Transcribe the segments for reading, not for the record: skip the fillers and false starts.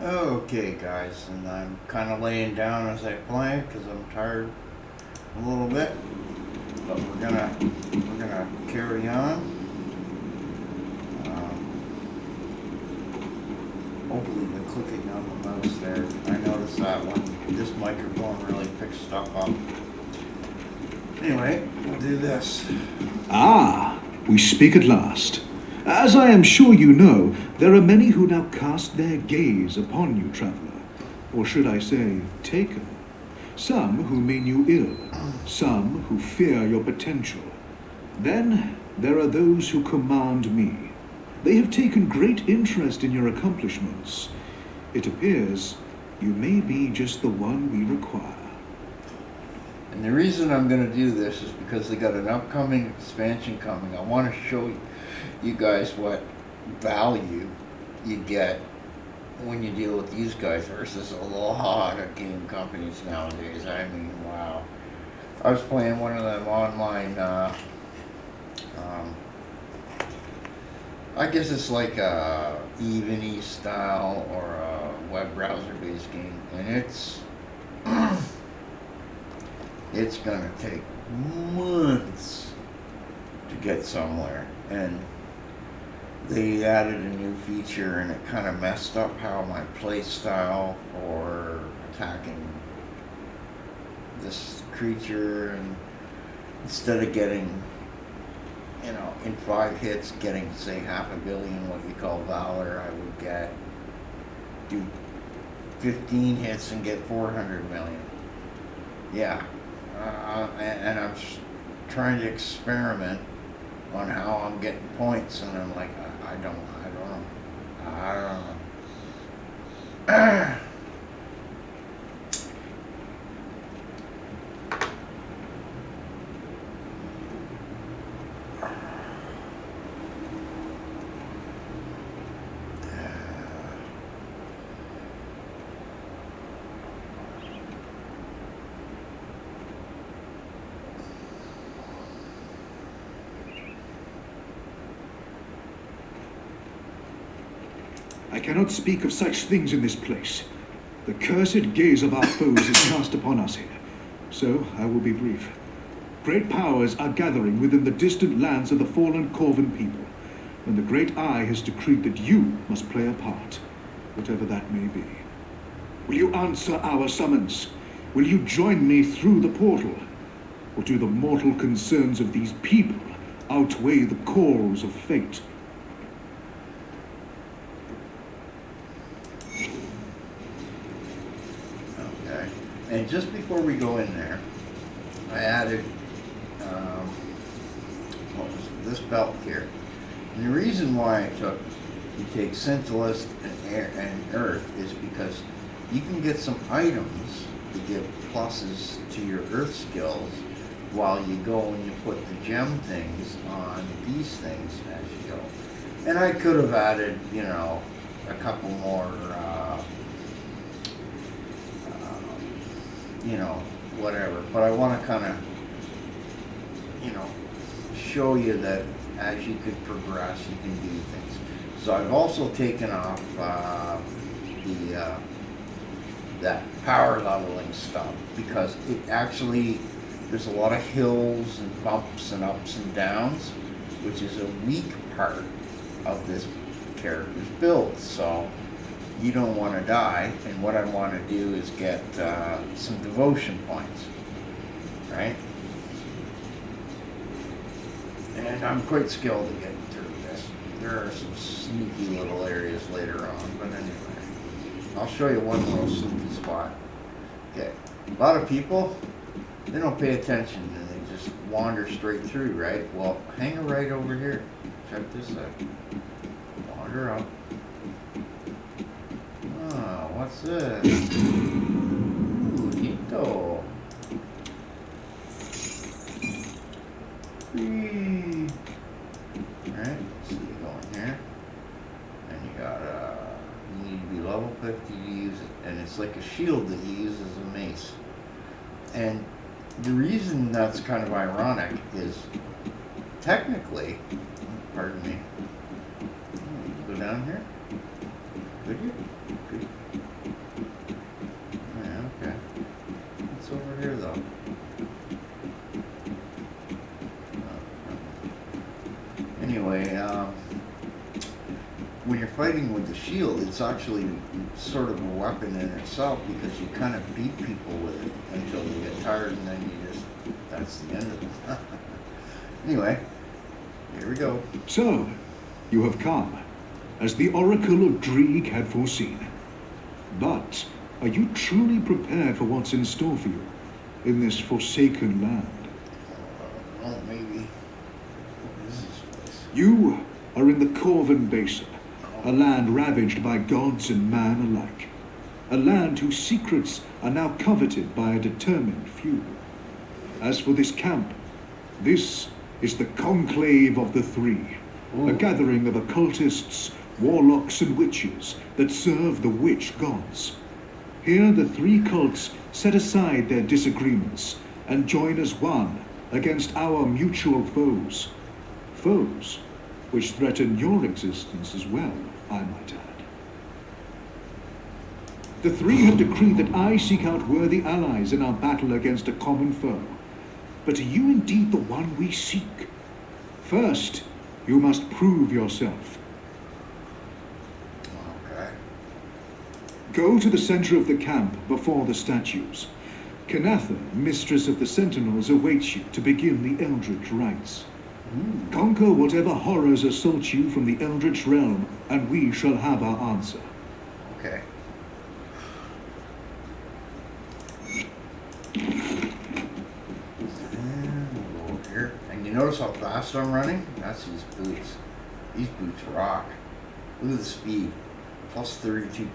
Okay, guys, and I'm kind of laying down as I play because I'm tired a little bit, but we're gonna carry on. Hopefully, the clicking on the mouse there. I noticed that when this microphone really picks stuff up. Anyway, we'll do this. Ah, we speak at last. As I am sure you know, there are many who now cast their gaze upon you, traveller. Or should I say, taken. Some who mean you ill, some who fear your potential. Then there are those who command me. They have taken great interest in your accomplishments. It appears you may be just the one we require. And the reason I'm going to do this is because they got an upcoming expansion coming. I want to show you guys what value you get when you deal with these guys versus a lot of game companies nowadays. I mean, wow. I was playing one of them online, I guess it's like a Even style or a web browser based game, and it's gonna take months to get somewhere. And they added a new feature and it kind of messed up how my play style for attacking this creature. And instead of getting, in 5 hits, getting say half a billion, what you call valor, I would do 15 hits and get 400 million. Yeah. And I'm trying to experiment on how I'm getting points, and I'm like, I don't know. I cannot speak of such things in this place. The cursed gaze of our foes is cast upon us here. So I will be brief. Great powers are gathering within the distant lands of the fallen Corvan people, and the Great Eye has decreed that you must play a part, whatever that may be. Will you answer our summons? Will you join me through the portal? Or do the mortal concerns of these people outweigh the calls of fate? Okay. And just before we go in there, I added this belt here. And the reason why you take Scintillist and air and earth is because you can get some items to give pluses to your earth skills while you go and you put the gem things on these things as you go. And I could have added, a couple more, whatever. But I want to kind of, show you that as you could progress, you can do things. So I've also taken off that power leveling stuff because it actually, there's a lot of hills and bumps and ups and downs, which is a weak part of this character's build. So you don't want to die, and what I want to do is get some devotion points, right? And I'm quite skilled at getting through this. There are some sneaky little areas later on, but anyway. I'll show you one little sneaky spot. Okay, a lot of people, they don't pay attention and they just wander straight through, right? Well, hang a right over here. Check this out. Wander up. Oh, what's this? Ooh, neato. Alright, so you go in here, and you need to be level 50 to use it, and it's like a shield that you use as a mace. And the reason that's kind of ironic is, technically, pardon me, go down here, Could you? Could you? Oh, yeah, okay. What's over here, though? Anyway, when you're fighting with the shield, it's actually sort of a weapon in itself because you kind of beat people with it until they get tired and then you just, that's the end of it. Anyway, here we go. So, you have come, as the Oracle of Dreeg had foreseen. But, are you truly prepared for what's in store for you in this forsaken land? Oh, maybe. What is this place? You are in the Corvan Basin, a land ravaged by gods and man alike. A land whose secrets are now coveted by a determined few. As for this camp, this is the Conclave of the Three, a gathering of occultists, warlocks, and witches that serve the witch gods. Here the three cults set aside their disagreements and join as one against our mutual foes. Foes which threaten your existence as well, I might add. The three have decreed that I seek out worthy allies in our battle against a common foe. But are you indeed the one we seek? First, you must prove yourself. Okay. Go to the center of the camp before the statues. Kanatha, mistress of the Sentinels, awaits you to begin the Eldritch rites. Conquer whatever horrors assault you from the Eldritch realm, and we shall have our answer. Okay. And we'll go over here. And you notice how fast I'm running? That's these boots. These boots rock. Look at the speed. Plus 32%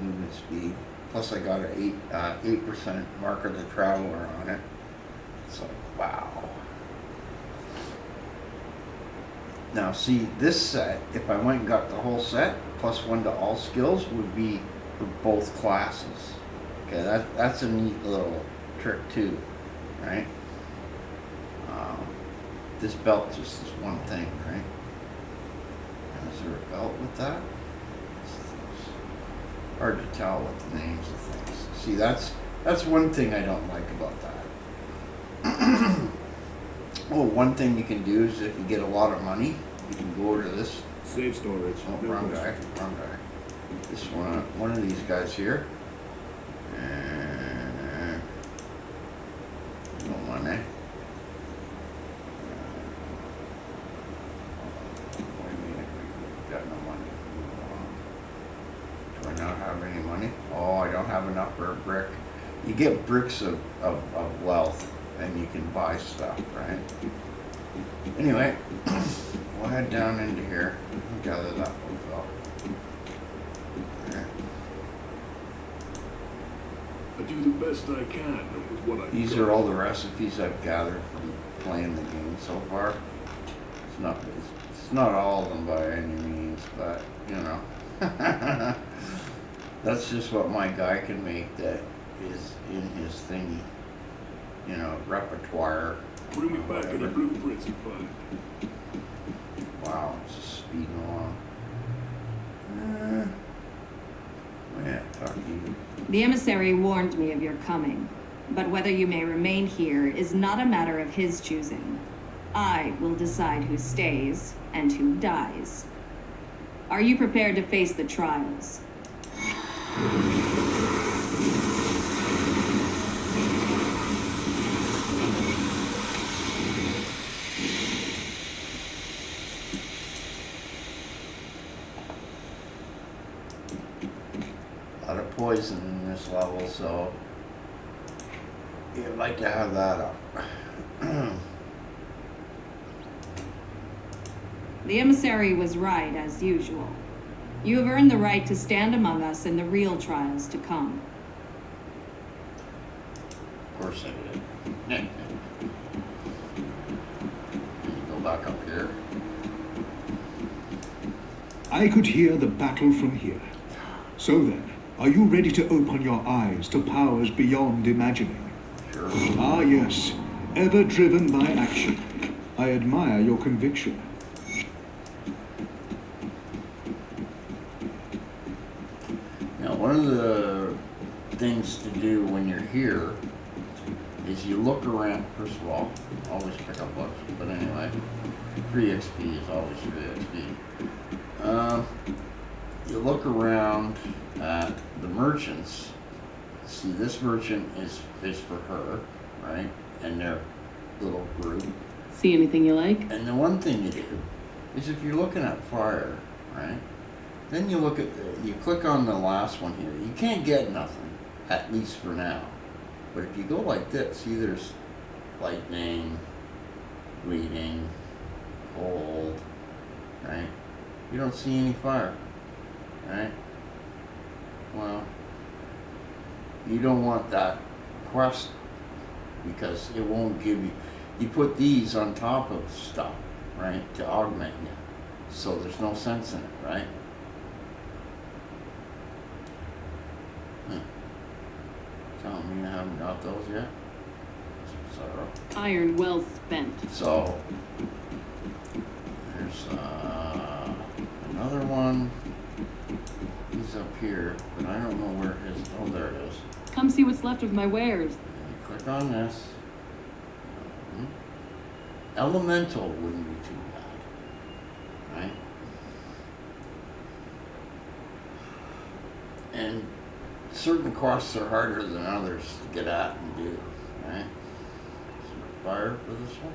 movement speed. Plus I got an 8% mark of the traveler on it. So, wow. Now see, this set, if I went and got the whole set, plus 1 to all skills, would be for both classes. Okay, that's a neat little trick too, right? This belt just is one thing, right? Is there a belt with that? Hard to tell with the names of things. See, that's one thing I don't like about that. Oh, one thing you can do is if you get a lot of money, you can go over to this. Save storage. Oh, No wrong guy, question. wrong guy. This one of these guys here. And no money. Wait a minute, we got no money. Do I not have any money? Oh, I don't have enough for a brick. You get bricks of wealth and you can buy stuff, right? Anyway, we'll head down into here and gather that one up. There. I do the best I can with what I've These got. are all the recipes I've gathered from playing the game so far. It's not all of them by any means, but you know. That's just what my guy can make that is in his thingy. You know, repertoire. Bring me back in the whatever. blueprints and find. Wow, it's just speeding along. Yeah, talk to you. The emissary warned me of your coming, but whether you may remain here is not a matter of his choosing. I will decide who stays and who dies. Are you prepared to face the trials? A lot of poison in this level, so you'd like to have that up. The emissary was right, as usual. You have earned the right to stand among us in the real trials to come. Of course I did. Go back up here. I could hear the battle from here. So then, are you ready to open your eyes to powers beyond imagining? Sure. Ah, yes. Ever driven by action. I admire your conviction. one of the things to do when you're here is you look around. First of all, always pick up books, but anyway, free XP is always free XP. You look around at the merchants. See, this merchant is for her, right? And their little group. See anything you like? And the one thing you do is if you're looking at fire, right? Then you look at, you click on the last one here. You can't get nothing, at least for now. But if you go like this, see there's lightning, bleeding, cold, right? You don't see any fire, right? Well, you don't want that quest because it won't give you, you put these on top of stuff, right, to augment you. So there's no sense in it, right? Telling me I haven't got those yet? Sorrow. Iron well spent. So, there's another one. He's up here, but I don't know where his, oh there it is. Come see what's left of my wares. And you click on this. Elemental wouldn't be too bad, right? And certain quests are harder than others to get at and do, right? So fire for this one.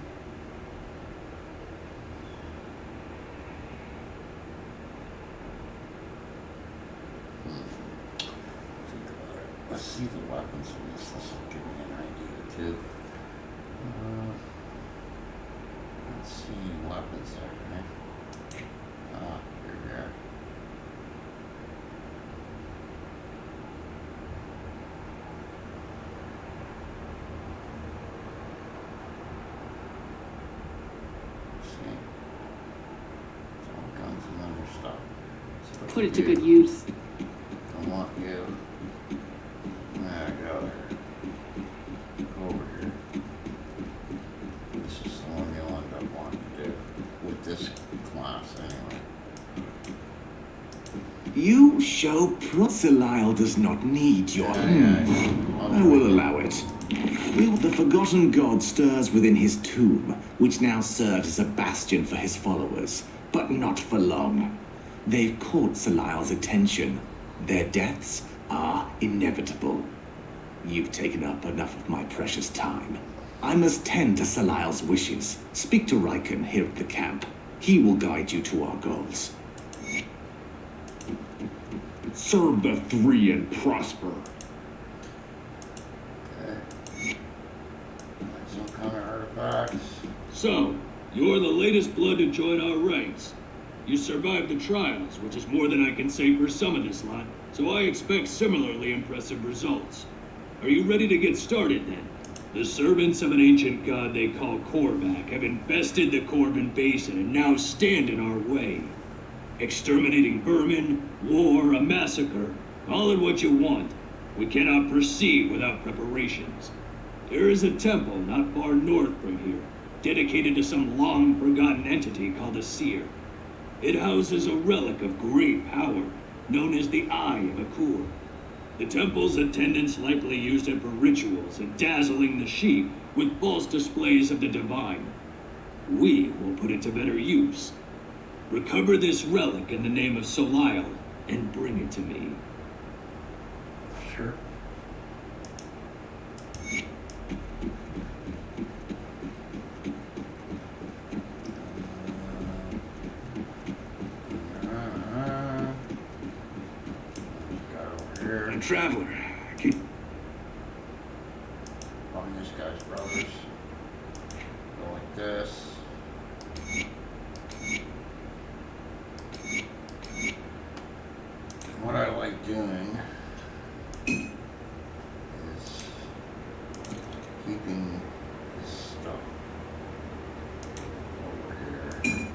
Think about it. Let's see the weapons in this. This will give me an idea too. Let's see weapons there, right? Here. See? It's all guns and other stuff. So Put it to you- good use. I want you. There, go there. Go over here. This is the one you'll end up wanting to do with this class anyway. You show Prosilile does not need your I will allow it. The forgotten god stirs within his tomb, which now serves as a bastion for his followers, but not for long. They've caught Salile's attention. Their deaths are inevitable. You've taken up enough of my precious time. I must tend to Salile's wishes. Speak to Riken here at the camp. He will guide you to our goals. Serve the three and prosper. Okay. Some kind of artifacts. So, you're the latest blood to join our ranks. You survived the trials, which is more than I can say for some of this lot, so I expect similarly impressive results. Are you ready to get started then? The servants of an ancient god they call Korvac have infested the Corbin Basin and now stand in our way. Exterminating vermin, war, a massacre, call it what you want. We cannot proceed without preparations. There is a temple not far north from here, dedicated to some long-forgotten entity called a seer. It houses a relic of great power, known as the Eye of Akur. The temple's attendants likely used it for rituals and dazzling the sheep with false displays of the divine. We will put it to better use. Recover this relic in the name of Solile and bring it to me. Sure. And traveler, keep Find this guy's brothers. Go like this. And what I like doing is keeping this stuff over here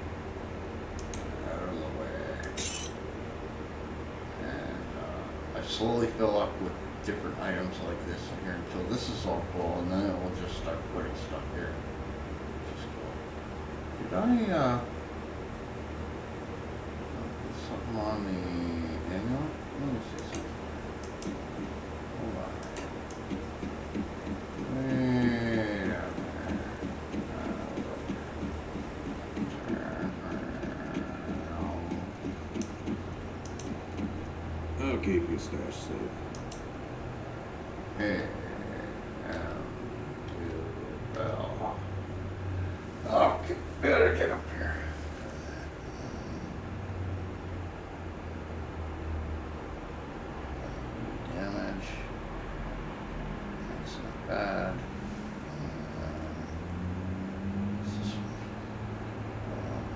out of the way. And I slowly fill up with different items like this in here until this is all full, and then it will just start putting stuff here. Just go. Did I put something on the amulet? Let me see something. I'll keep your stash safe. Hey, well, okay, better get up here. Damage. That's not bad.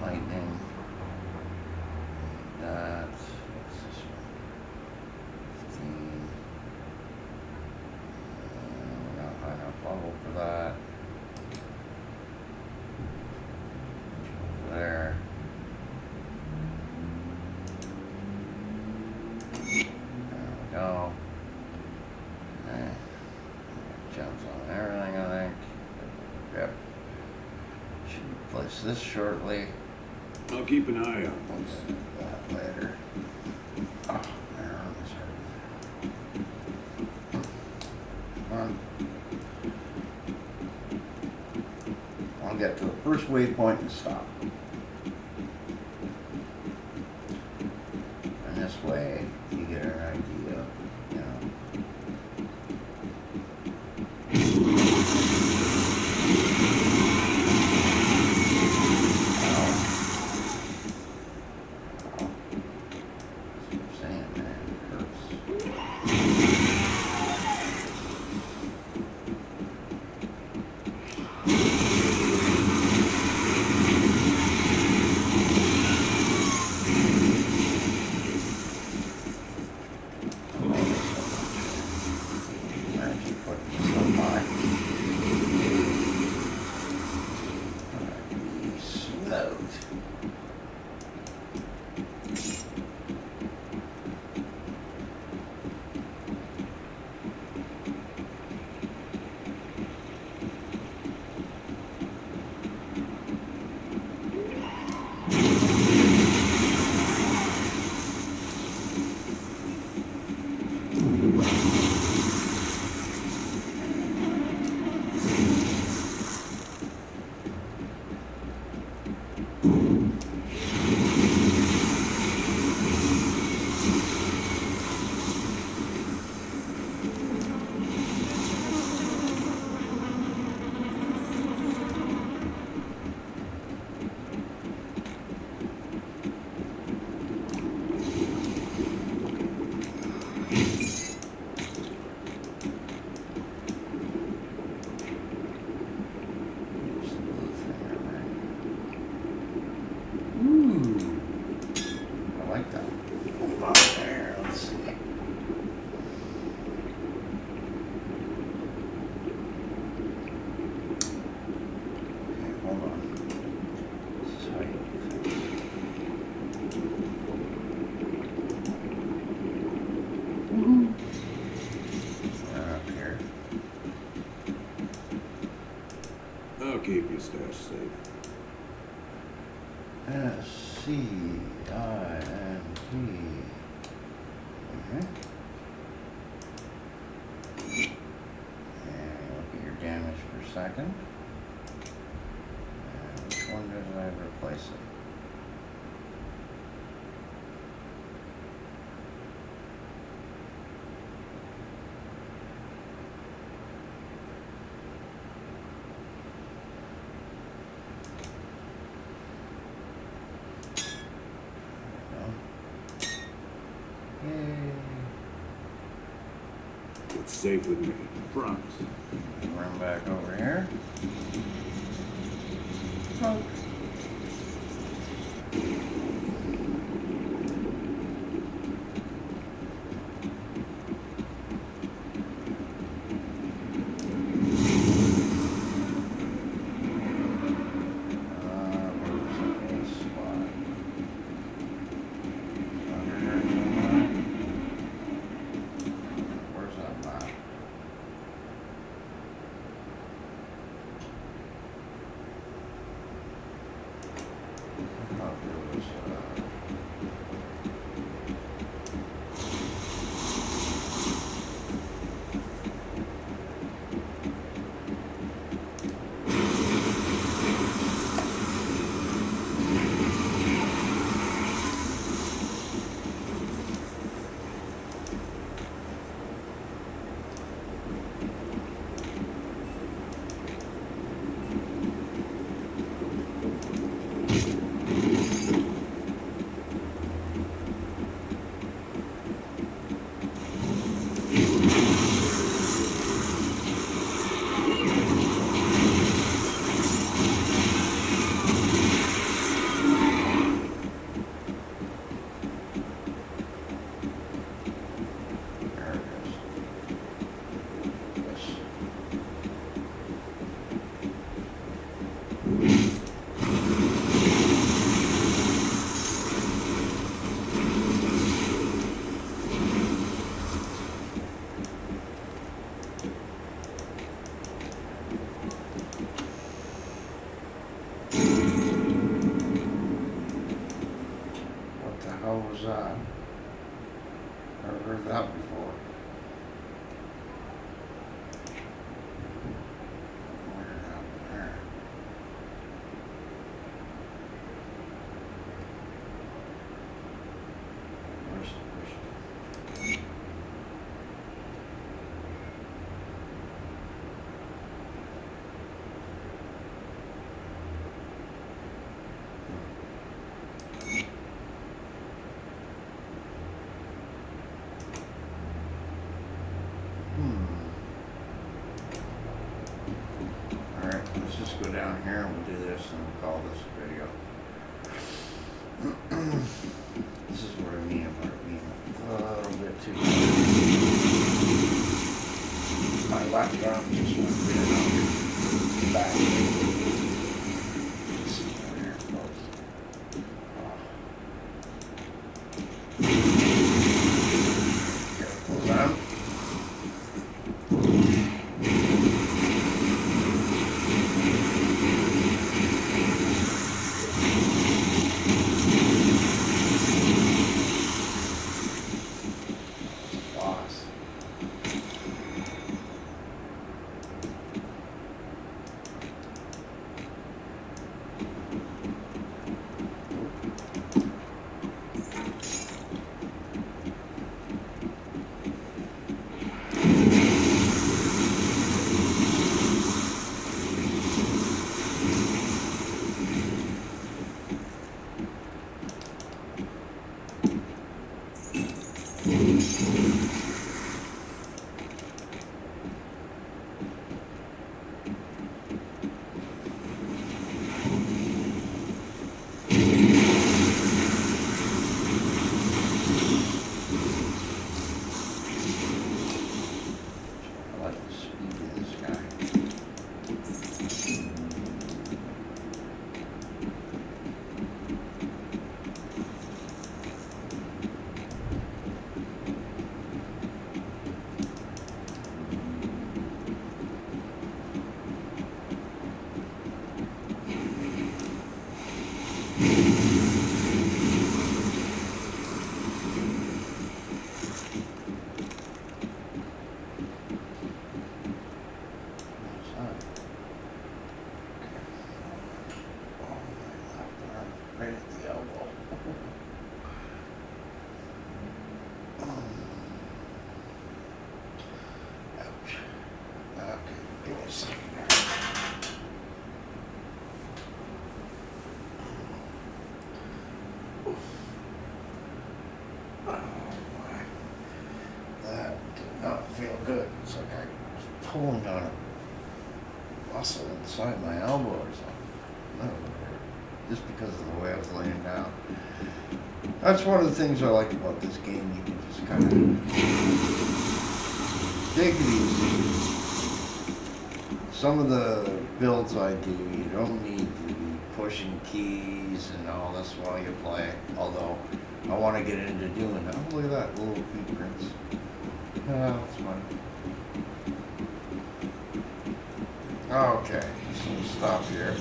Lightning. What's this one? 15. We're not high enough level for that. Over there. There we go. Okay. Jumps on everything, I think. Yep. Should replace this shortly. I'll keep an eye out. We'll get that later. Oh, my arm is hurting. Come on. I'll get to the first waypoint and stop. And this way, you get an idea, you know. Saying, man, it hurts. Actually putting this on my slowed. I like that. Hold on there, let's see. Okay, hold on. This is how you do things. Right up here. I'll keep your stash safe. S-C-I-N-T. And look at your damage per second. And which one did I replace it? Yay. It's safe with me. Promise. Run back over here. Smoke. Where's the spot? Under here somewhere. Where's that map? heard that before. What happened there? Where's Alright, let's just go down here and we'll do this and we'll call this a video. This is what I mean about it being a little bit too my left arm just went right out back. Let's see over here, folks. Careful, man. Boss. I like the speed of this guy. What's that? Oh, my left arm, right at the elbow. Ouch. Okay, give me a second here. Oh my. That did not feel good. It's like I was pulling on a muscle inside my elbow or something. That would hurt. Just because of the way I was laying down. That's one of the things I like about this game. You can just kind of take it easy. Some of the builds I do, you don't need to be pushing keys and all this while you play. Although I want to get into doing that. Oh, look at that little footprints. Oh, that's fun. Okay, so we'll stop here.